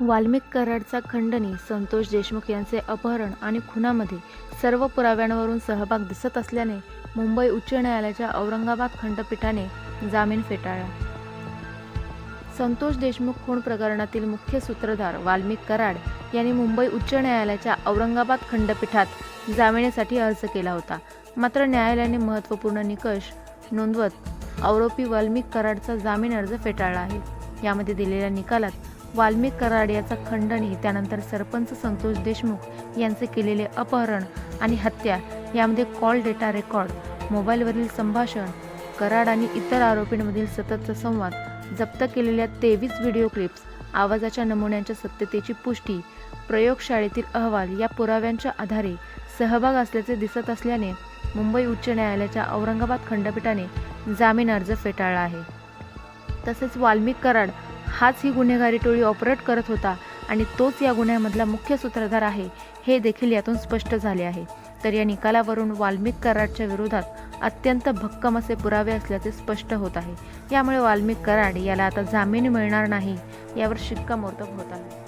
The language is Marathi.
वाल्मिक कराडचा खंडणी संतोष देशमुख यांचे अपहरण आणि खुनामध्ये सर्व पुराव्यांवरून सहभाग दिसत असल्याने मुंबई उच्च न्यायालयाच्या औरंगाबाद खंडपीठाने जामीन फेटाळला. संतोष देशमुख खून प्रकरणातील मुख्य सूत्रधार वाल्मिक कराड यांनी मुंबई उच्च न्यायालयाच्या औरंगाबाद खंडपीठात जामिनासाठी अर्ज केला होता. मात्र न्यायालयाने महत्त्वपूर्ण निकष नोंदवत आरोपी वाल्मिक कराडचा जामीन अर्ज फेटाळला आहे. यामध्ये दिलेल्या निकालात वाल्मिक कराड याचा खंडणी, त्यानंतर सरपंच संतोष देशमुख यांचे केलेले अपहरण आणि हत्या, यामध्ये कॉल डेटा रेकॉर्ड, मोबाईलवरील संभाषण, कराड आणि इतर आरोपींमधील सततचा संवाद, जप्त केलेल्या 23 व्हिडिओ क्लिप्स, आवाजाच्या नमुन्यांच्या सत्यतेची पुष्टी, प्रयोगशाळेतील अहवाल या पुराव्यांच्या आधारे सहभाग असल्याचे दिसत असल्याने मुंबई उच्च न्यायालयाच्या औरंगाबाद खंडपीठाने जामीन अर्ज फेटाळला आहे. तसेच वाल्मिक कराड हाच ही गुन्हेगारी टोळी ऑपरेट करत होता आणि तोच या गुन्ह्यामधला मुख्य सूत्रधार आहे हे देखील यातून स्पष्ट झाले आहे. तर या निकालावरून वाल्मिक कराडच्या विरोधात अत्यंत भक्कम असे पुरावे असल्याचे स्पष्ट होत आहे. यामुळे वाल्मिक कराड याला आता जामीन मिळणार नाही यावर शिक्कामोर्तब होत आहे.